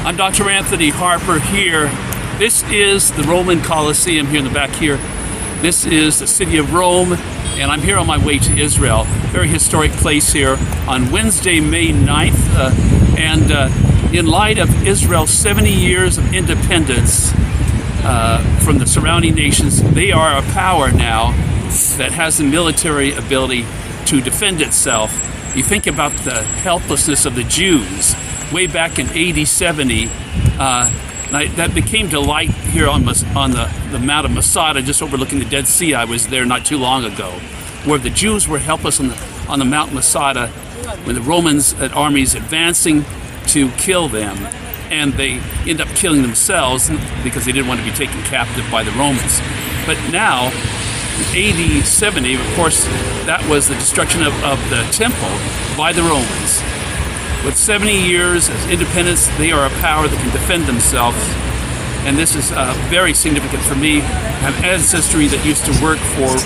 I'm Dr. Anthony Harper here. This is the Roman Colosseum here in the back here. This is the city of Rome, and I'm here on my way to Israel. Very historic place here on Wednesday, May 9th. In light of Israel's 70 years of independence from the surrounding nations, they are a power now that has the military ability to defend itself. You think about the helplessness of the Jews way back in AD 70. That became to light here on the Mount of Masada, just overlooking the Dead Sea. I was there not too long ago, where the Jews were helpless on the Mount Masada when the Romans armies advancing to kill them, and they end up killing themselves because they didn't want to be taken captive by the Romans. But now, AD 70, of course, that was the destruction of the temple by the Romans. With 70 years as independence, they are a power that can defend themselves. And this is very significant for me. I have ancestry that used to work for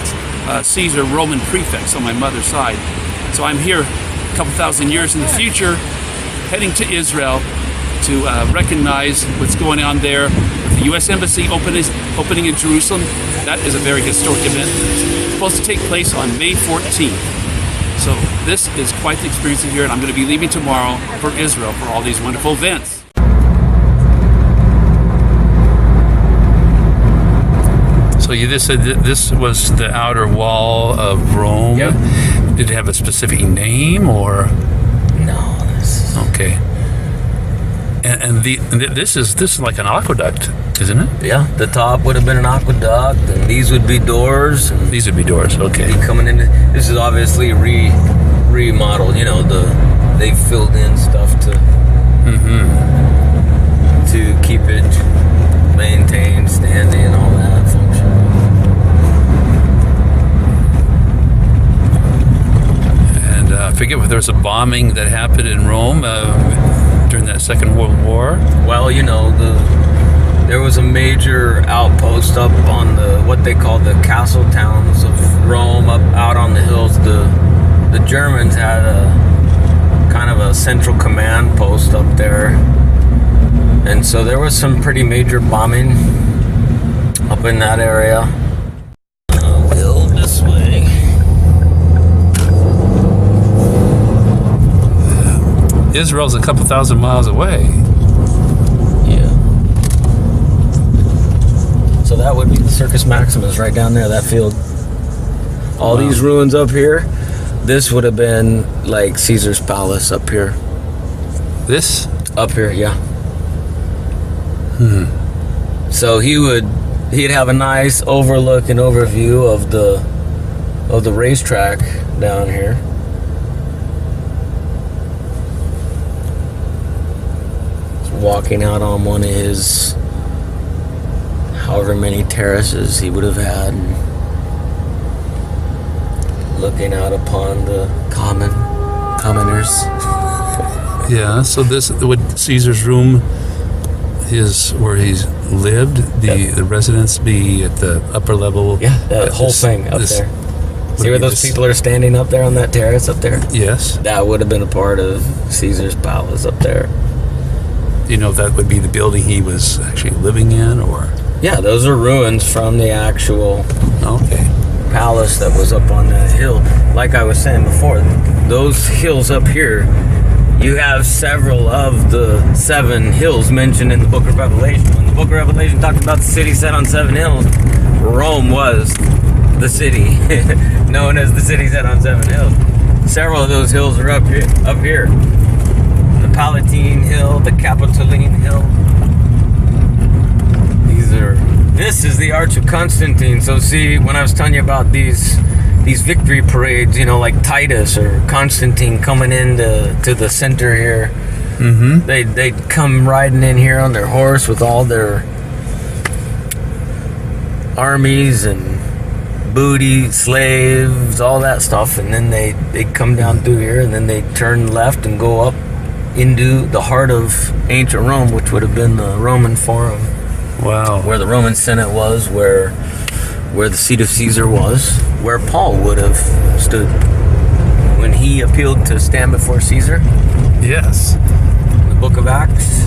Caesar Roman prefects on my mother's side. So I'm here a couple thousand years in the future, heading to Israel to recognize what's going on there. With the U.S. Embassy opening in Jerusalem, that is a very historic event. It's supposed to take place on May 14th. So this is quite the experience here, and I'm going to be leaving tomorrow for Israel for all these wonderful events. So you just said that this was the outer wall of Rome. Yep. Did it have a specific name, or? No. Okay. And this is like an aqueduct, isn't it? Yeah, the top would have been an aqueduct, and these would be doors. And these would be doors. Okay. Coming in. This is obviously remodeled. You know, they filled in stuff to keep it maintained, standing, all that function. And I forget whether there was a bombing that happened in Rome during that Second World War. Well, you know, there was a major outpost up on what they call the castle towns of Rome, up out on the hills. The Germans had a kind of a central command post up there, and so there was some pretty major bombing up in that area. We'll this way. Israel's a couple thousand miles away. Yeah. So that would be the Circus Maximus right down there, that field. All these ruins up here, this would have been like Caesar's palace up here. This? Up here, yeah. So he'd have a nice overlook and overview of the racetrack down here. Walking out on one of his however many terraces he would have had, and looking out upon the commoners. Yeah, so this would Caesar's room, where he's lived, the residence be at the upper level. Yeah, the whole thing up there. See where those people are standing up there on that terrace up there? Yes. That would have been a part of Caesar's palace up there. Do you know if that would be the building he was actually living in, or? Yeah, those are ruins from the actual palace that was up on that hill. Like I was saying before, those hills up here, you have several of the 7 hills mentioned in the book of Revelation. When the book of Revelation talks about the city set on 7 hills, Rome was the city known as the city set on 7 hills. Several of those hills are up here. The Palatine Hill, the Capitoline Hill. This is the Arch of Constantine. So see, when I was telling you about these victory parades, you know, like Titus or Constantine coming to the center here, they'd come riding in here on their horse with all their armies and booty, slaves, all that stuff, and then they'd come down through here, and then they'd turn left and go up into the heart of ancient Rome, which would have been the Roman Forum. Wow. Where the Roman Senate was, where the seat of Caesar was, where Paul would have stood when he appealed to stand before Caesar. Yes. The book of Acts.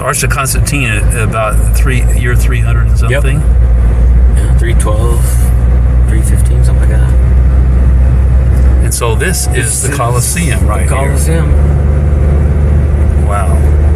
Arch of Constantine at about year 300 and something. Yeah, 312, 315, something like that. And so this is the Colosseum right Colosseum. here. Wow.